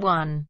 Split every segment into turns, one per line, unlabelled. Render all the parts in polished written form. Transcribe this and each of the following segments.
1.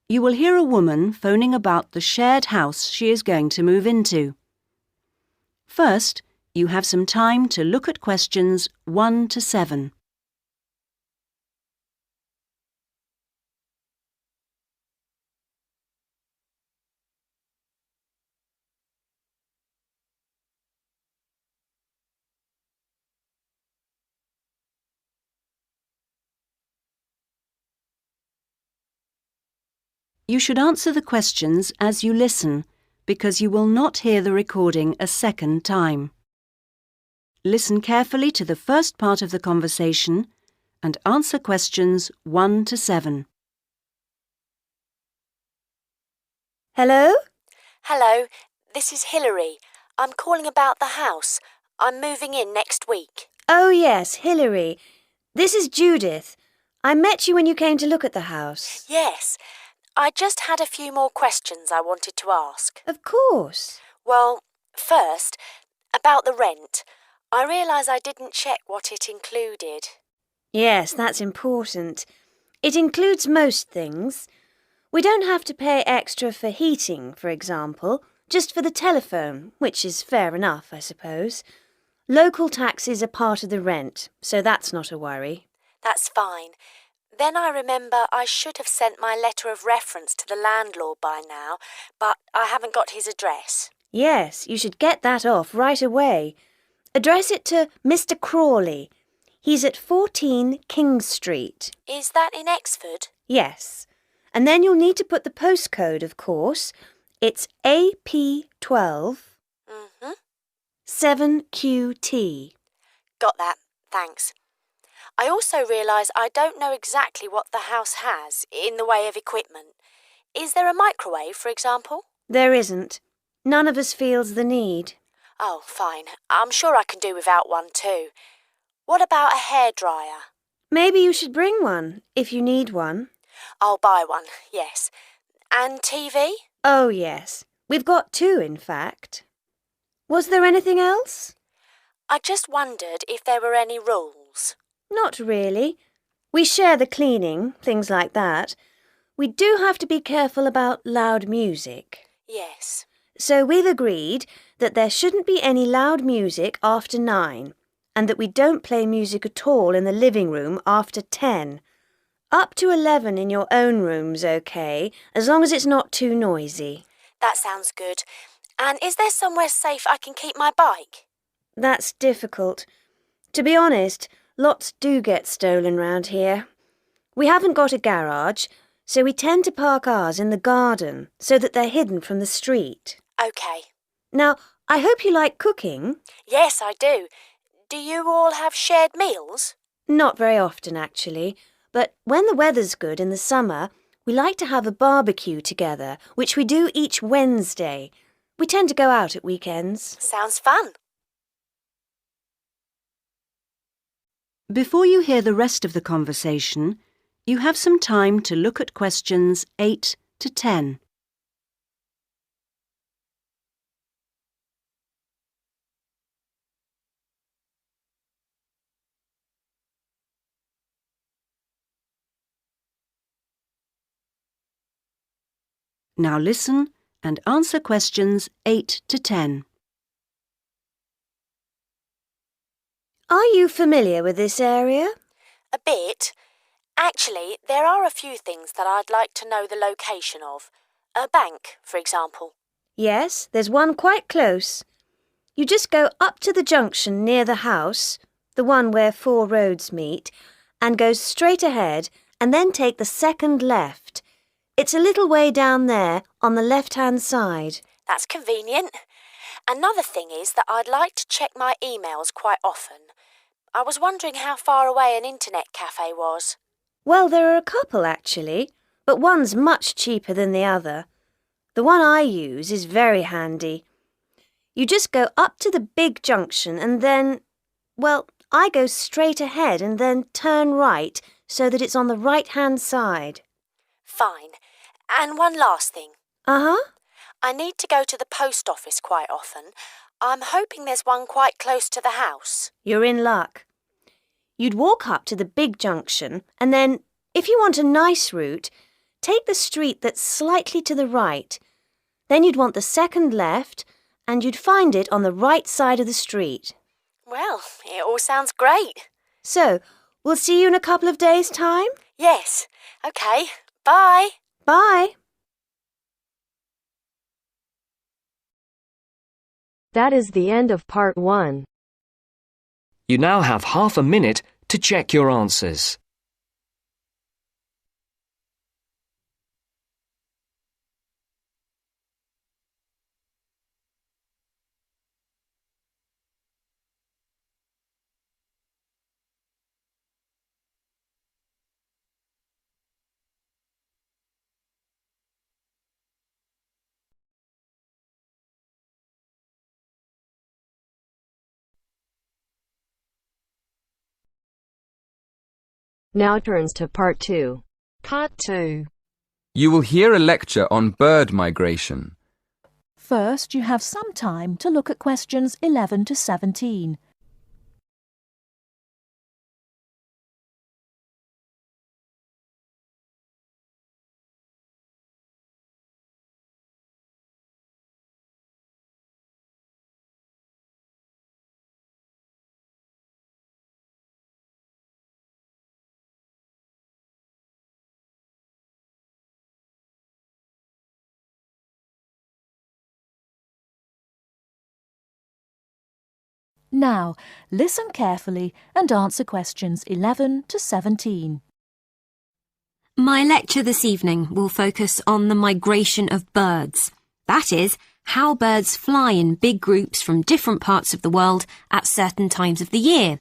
You will hear a woman phoning about the shared house she is going to move into. First, you have some time to look at questions 1 to 7. You should answer the questions as you listen, because you will not hear the recording a second time. Listen carefully to the first part of the conversation and answer questions 1 to 7.
Hello?
Hello, this is Hilary. I'm calling about the house. I'm moving in next week.
Oh, yes, Hilary. This is Judith. I met you when you came to look at the house.
Yes, I just had a few more questions I wanted to ask.
Of course.
Well, first, about the rent. I realise I didn't check what it included.
Yes, that's important. It includes most things. We don't have to pay extra for heating, for example, just for the telephone, which is fair enough, I suppose. Local taxes are part of the rent, so that's not a worry.
That's fine. Then I remember I should have sent my letter of reference to the landlord by now, but I haven't got his address.
Yes, you should get that off right away. Address it to Mr. Crawley. He's at 14 King Street.
Is that in Exford?
Yes. And then you'll need to put the postcode, of course. It's AP12 7QT.
Got that, thanks. I also realise I don't know exactly what the house has in the way of equipment. Is there a microwave, for example?
There isn't. None of us feels the need.
Oh, fine. I'm sure I can do without one too. What about a hairdryer?
Maybe you should bring one, if you need one.
I'll buy one, yes. And TV?
Oh, yes. We've got 2, in fact. Was there anything else?
I just wondered if there were any rules.
Not really. We share the cleaning, things like that. We do have to be careful about loud music.
Yes.
So we've agreed that there shouldn't be any loud music after 9, and that we don't play music at all in the living room after 10. Up to 11 in your own room's okay, as long as it's not too noisy.
That sounds good. And is there somewhere safe I can keep my bike?
That's difficult. To be honest, lots do get stolen round here. We haven't got a garage, so we tend to park ours in the garden so that they're hidden from the street.
OK.
Now, I hope you like cooking.
Yes, I do. Do you all have shared meals?
Not very often, actually. But when the weather's good in the summer, we like to have a barbecue together, which we do each Wednesday. We tend to go out at weekends.
Sounds fun.
Before you hear the rest of the conversation, you have some time to look at questions 8 to 10. Now listen and answer questions 8 to 10.
Are you familiar with this area?
A bit. Actually, there are a few things that I'd like to know the location of. A bank, for example.
Yes, there's one quite close. You just go up to the junction near the house, the one where 4 roads meet, and go straight ahead and then take the second left. It's a little way down there on the left-hand side.
That's convenient. Another thing is that I'd like to check my emails quite often. I was wondering how far away an internet cafe was.
Well, there are a couple, actually, but one's much cheaper than the other. The one I use is very handy. You just go up to the big junction and then, well, I go straight ahead and then turn right so that it's on the right-hand side.
Fine. And one last thing.
Uh-huh.
I need to go to the post office quite often. I'm hoping there's one quite close to the house.
You're in luck. You'd walk up to the big junction and then If you want a nice route, take the street that's slightly to the right. Then you'd want the second left, and you'd find it on the right side of the street.
Well, it all sounds great.
So, we'll see you in a couple of days' time?
Yes. OK. Bye.
Bye.
That is the end of part 1.
You now have half a minute to check your answers.
Now turns to part 2.
Part 2.
You will hear a lecture on bird migration.
First, you have some time to look at questions 11 to 17. Now, listen carefully and answer questions 11 to 17.
My lecture this evening will focus on the migration of birds. That is, how birds fly in big groups from different parts of the world at certain times of the year.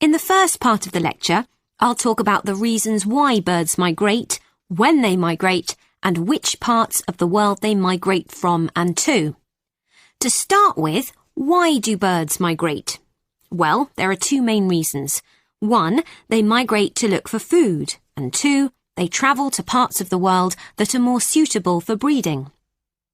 In the first part of the lecture, I'll talk about the reasons why birds migrate, when they migrate, and which parts of the world they migrate from and to. To start with, why do birds migrate? Well, there are two main reasons. 1, they migrate to look for food, and 2, they travel to parts of the world that are more suitable for breeding.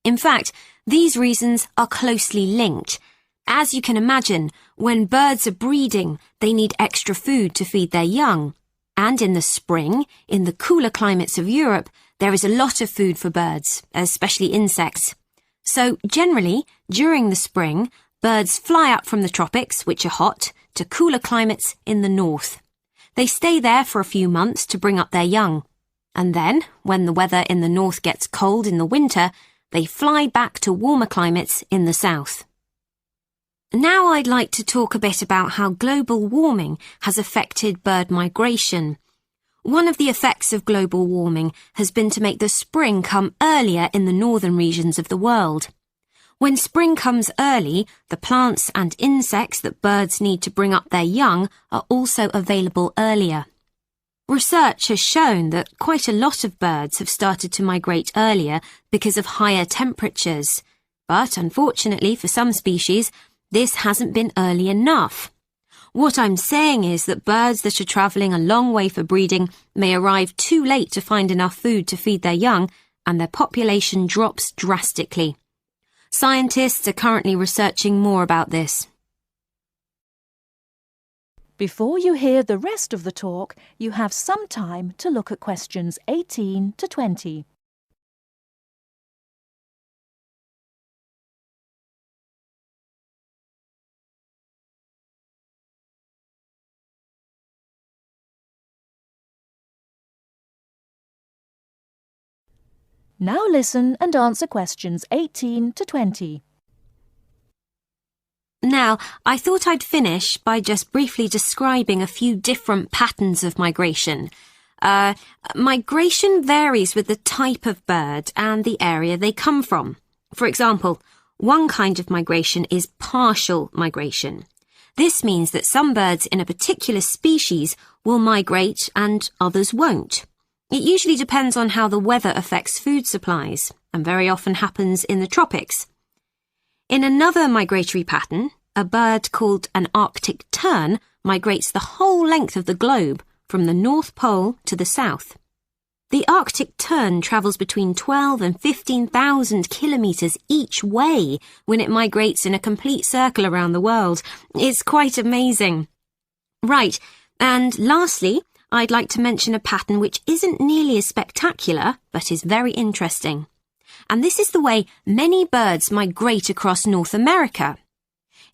In fact, these reasons are closely linked. As you can imagine, when birds are breeding, they need extra food to feed their young. And in the spring, in the cooler climates of Europe, there is a lot of food for birds, especially insects. So, generally, during the spring, birds fly up from the tropics, which are hot, to cooler climates in the north. They stay there for a few months to bring up their young. And then, when the weather in the north gets cold in the winter, they fly back to warmer climates in the south. Now I'd like to talk a bit about how global warming has affected bird migration. One of the effects of global warming has been to make the spring come earlier in the northern regions of the world. When spring comes early, the plants and insects that birds need to bring up their young are also available earlier. Research has shown that quite a lot of birds have started to migrate earlier because of higher temperatures. But unfortunately for some species, this hasn't been early enough. What I'm saying is that birds that are travelling a long way for breeding may arrive too late to find enough food to feed their young, and their population drops drastically. Scientists are currently researching more about this.
Before you hear the rest of the talk, you have some time to look at questions 18 to 20. Now listen and answer questions 18 to 20.
Now, I thought I'd finish by just briefly describing a few different patterns of migration. Migration varies with the type of bird and the area they come from. For example, one kind of migration is partial migration. This means that some birds in a particular species will migrate and others won't. It usually depends on how the weather affects food supplies, and very often happens in the tropics. In another migratory pattern, a bird called an Arctic tern migrates the whole length of the globe, from the North Pole to the south. The Arctic tern travels between 12 and 15,000 kilometres each way when it migrates in a complete circle around the world. It's quite amazing. Right, and lastly, I'd like to mention a pattern which isn't nearly as spectacular, but is very interesting. And this is the way many birds migrate across North America.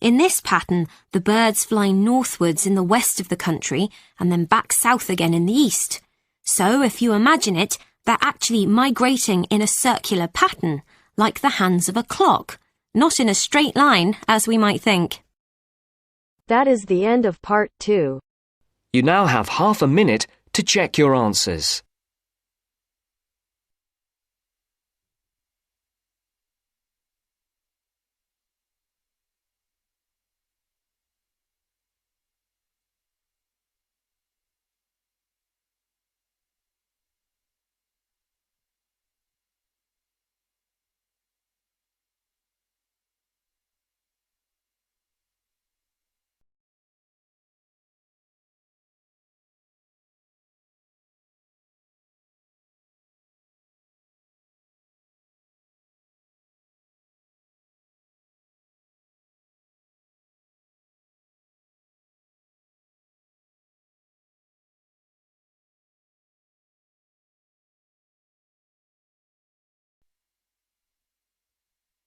In this pattern, the birds fly northwards in the west of the country and then back south again in the east. So, if you imagine it, they're actually migrating in a circular pattern, like the hands of a clock, not in a straight line, as we might think.
That is the end of part 2.
You now have half a minute to check your answers.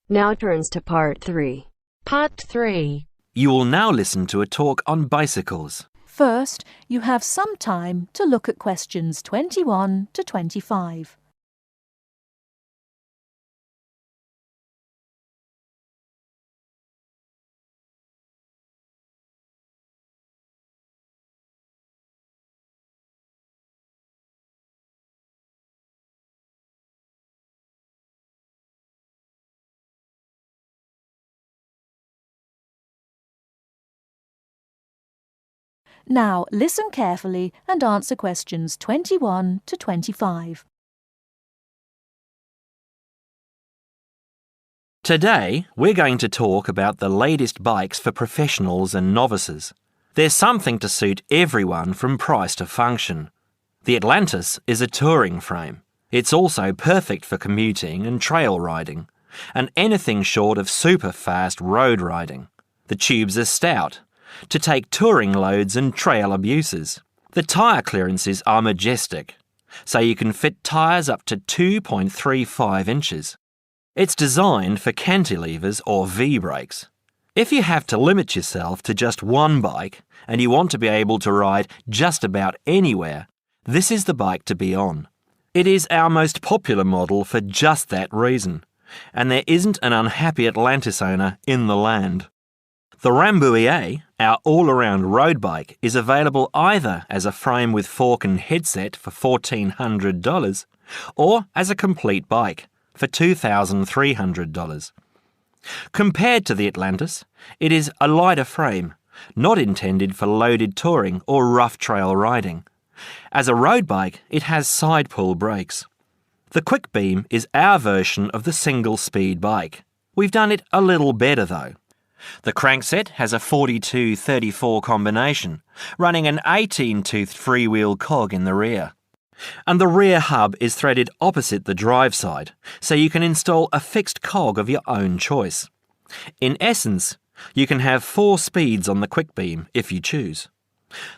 Now turns to part 3.
Part 3.
You will now listen to a talk on bicycles.
First, you have some time to look at questions 21 to 25. Now, listen carefully and answer questions 21 to 25.
Today, we're going to talk about the latest bikes for professionals and novices. There's something to suit everyone from price to function. The Atlantis is a touring frame. It's also perfect for commuting and trail riding, and anything short of super fast road riding. The tubes are stout, to take touring loads and trail abuses. The tyre clearances are majestic, so you can fit tyres up to 2.35 inches. It's designed for cantilevers or V-brakes. If you have to limit yourself to just one bike and you want to be able to ride just about anywhere, this is the bike to be on. It is our most popular model for just that reason, and there isn't an unhappy Atlantis owner in the land. The Rambouillet, our all-around road bike, is available either as a frame with fork and headset for $1,400 or as a complete bike for $2,300. Compared to the Atlantis, it is a lighter frame, not intended for loaded touring or rough trail riding. As a road bike, it has side-pull brakes. The Quick Beam is our version of the single-speed bike. We've done it a little better though. The crankset has a 42-34 combination, running an 18-toothed freewheel cog in the rear. And the rear hub is threaded opposite the drive side, so you can install a fixed cog of your own choice. In essence, you can have 4 speeds on the Quick Beam if you choose.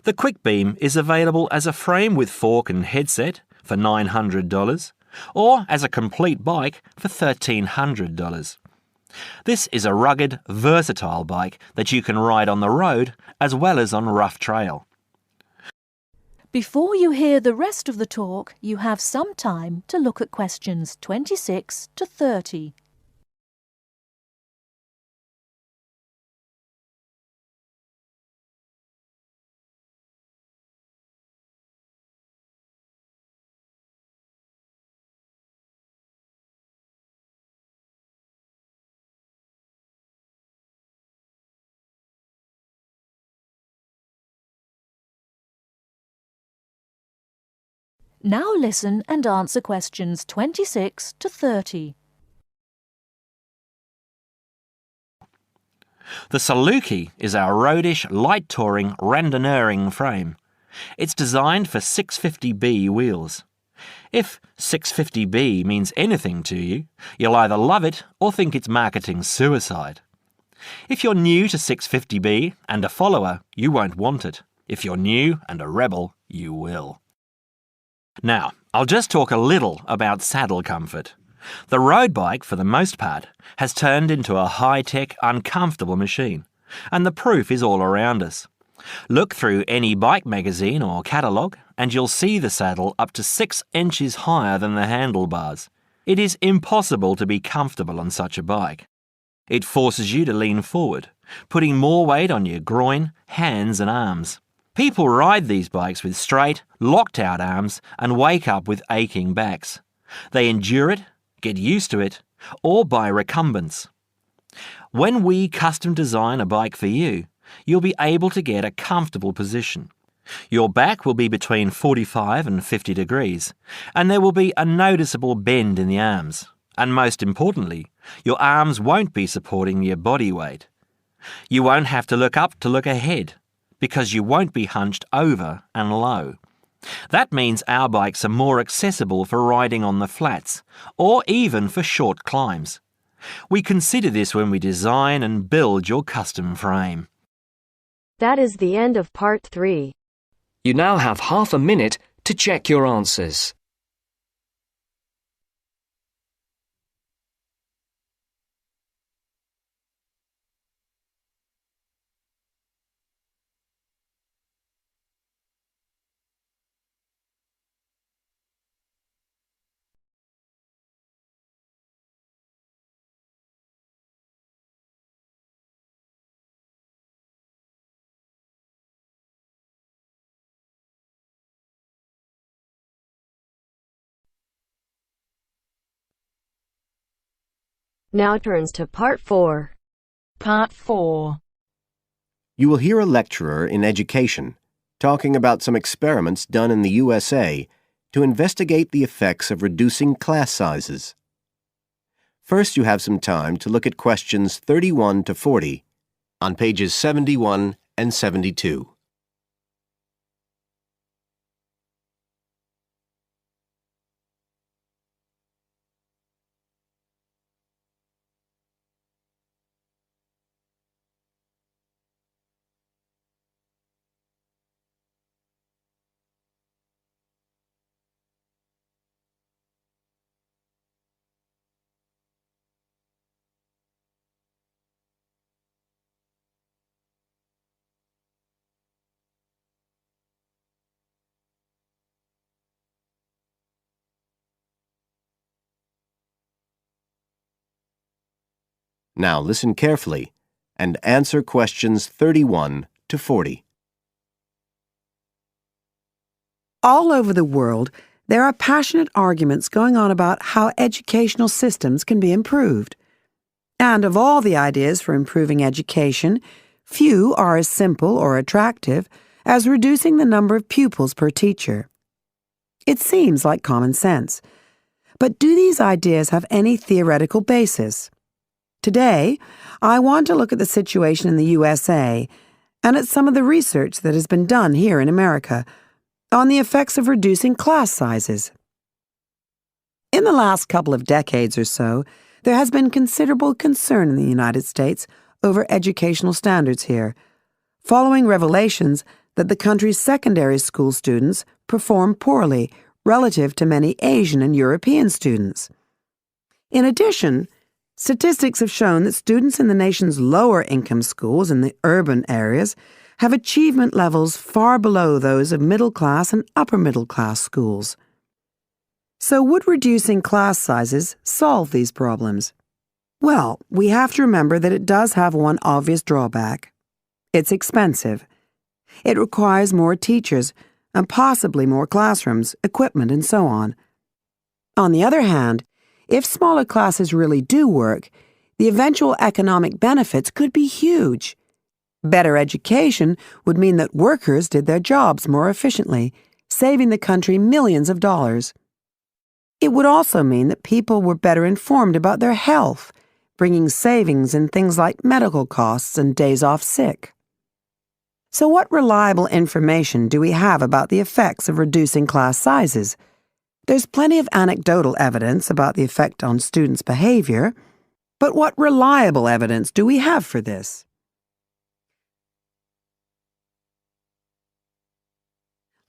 The Quick Beam is available as a frame with fork and headset for $900, or as a complete bike for $1,300. This is a rugged, versatile bike that you can ride on the road as well as on rough trail.
Before you hear the rest of the talk, you have some time to look at questions 26 to 30. Now listen and answer questions 26 to 30.
The Saluki is our roadish, light touring, randonneuring frame. It's designed for 650B wheels. If 650B means anything to you, you'll either love it or think it's marketing suicide. If you're new to 650B and a follower, you won't want it. If you're new and a rebel, you will. Now, I'll just talk a little about saddle comfort. The road bike, for the most part, has turned into a high-tech, uncomfortable machine, and the proof is all around us. Look through any bike magazine or catalogue and you'll see the saddle up to 6 inches higher than the handlebars. It is impossible to be comfortable on such a bike. It forces you to lean forward, putting more weight on your groin, hands and arms. People ride these bikes with straight, locked-out arms and wake up with aching backs. They endure it, get used to it, or buy recumbents. When we custom design a bike for you, you'll be able to get a comfortable position. Your back will be between 45 and 50 degrees, and there will be a noticeable bend in the arms. And most importantly, your arms won't be supporting your body weight. You won't have to look up to look ahead, because you won't be hunched over and low. That means our bikes are more accessible for riding on the flats, or even for short climbs. We consider this when we design and build your custom frame.
That is the end of part 3.
You now have half a minute to check your answers.
Now turns to part 4.
Part 4.
You will hear a lecturer in education talking about some experiments done in the USA to investigate the effects of reducing class sizes. First, you have some time to look at questions 31 to 40 on pages 71 and 72. Now listen carefully and answer questions 31 to 40.
All over the world, there are passionate arguments going on about how educational systems can be improved. And of all the ideas for improving education, few are as simple or attractive as reducing the number of pupils per teacher. It seems like common sense. But do these ideas have any theoretical basis? Today, I want to look at the situation in the USA and at some of the research that has been done here in America on the effects of reducing class sizes. In the last couple of decades or so, there has been considerable concern in the United States over educational standards here, following revelations that the country's secondary school students perform poorly relative to many Asian and European students. In addition, statistics have shown that students in the nation's lower-income schools in the urban areas have achievement levels far below those of middle-class and upper-middle-class schools. So would reducing class sizes solve these problems? Well, we have to remember that it does have one obvious drawback. It's expensive. It requires more teachers and possibly more classrooms, equipment, and so on. On the other hand, if smaller classes really do work, the eventual economic benefits could be huge. Better education would mean that workers did their jobs more efficiently, saving the country millions of dollars. It would also mean that people were better informed about their health, bringing savings in things like medical costs and days off sick. So what reliable information do we have about the effects of reducing class sizes? There's plenty of anecdotal evidence about the effect on students' behavior, but what reliable evidence do we have for this?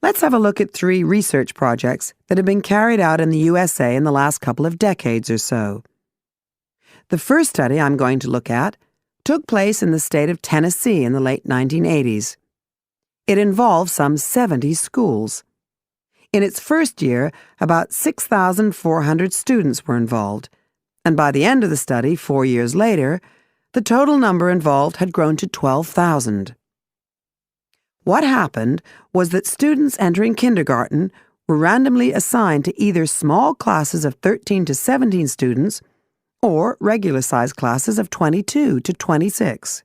Let's have a look at 3 research projects that have been carried out in the USA in the last couple of decades or so. The first study I'm going to look at took place in the state of Tennessee in the late 1980s. It involved some 70 schools. In its first year, about 6,400 students were involved, and by the end of the study, 4 years later, the total number involved had grown to 12,000. What happened was that students entering kindergarten were randomly assigned to either small classes of 13 to 17 students or regular-sized classes of 22 to 26.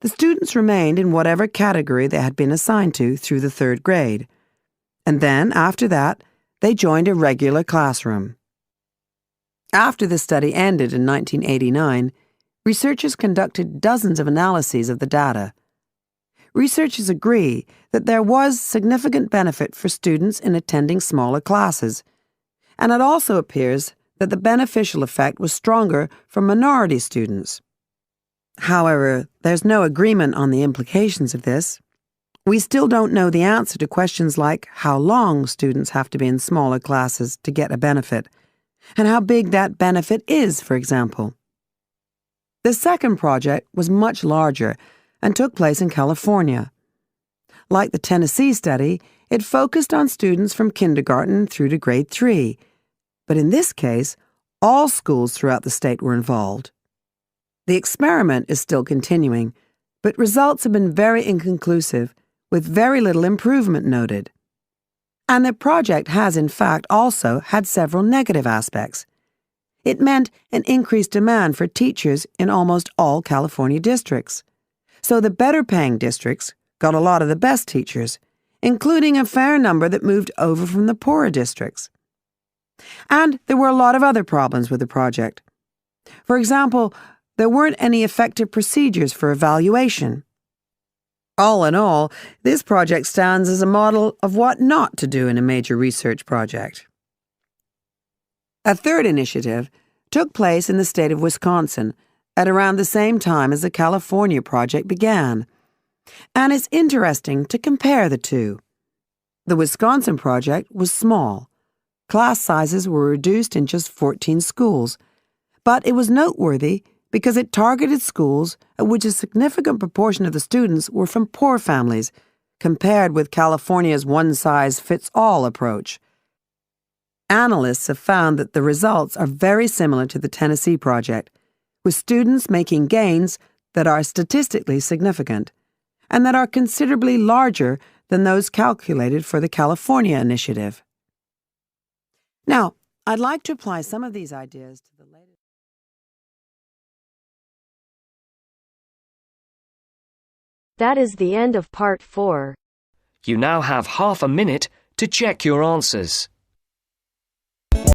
The students remained in whatever category they had been assigned to through the 3rd grade, and then, after that, they joined a regular classroom. After the study ended in 1989, researchers conducted dozens of analyses of the data. Researchers agree that there was significant benefit for students in attending smaller classes, and it also appears that the beneficial effect was stronger for minority students. However, there's no agreement on the implications of this. We still don't know the answer to questions like how long students have to be in smaller classes to get a benefit, and how big that benefit is, for example. The second project was much larger and took place in California. Like the Tennessee study, it focused on students from kindergarten through to grade 3, but in this case, all schools throughout the state were involved. The experiment is still continuing, but results have been very inconclusive, with very little improvement noted. And the project has, in fact, also had several negative aspects. It meant an increased demand for teachers in almost all California districts. So the better-paying districts got a lot of the best teachers, including a fair number that moved over from the poorer districts. And there were a lot of other problems with the project. For example, there weren't any effective procedures for evaluation. All in all, this project stands as a model of what not to do in a major research project. A third initiative took place in the state of Wisconsin at around the same time as the California project began, and it's interesting to compare the two. The Wisconsin project was small. Class sizes were reduced in just 14 schools, but it was noteworthy because it targeted schools at which a significant proportion of the students were from poor families, compared with California's one-size-fits-all approach. Analysts have found that the results are very similar to the Tennessee project, with students making gains that are statistically significant, and that are considerably larger than those calculated for the California initiative. Now, I'd like to apply some of these ideas to the latest.
That is the end of part 4.
You now have half a minute to check your answers.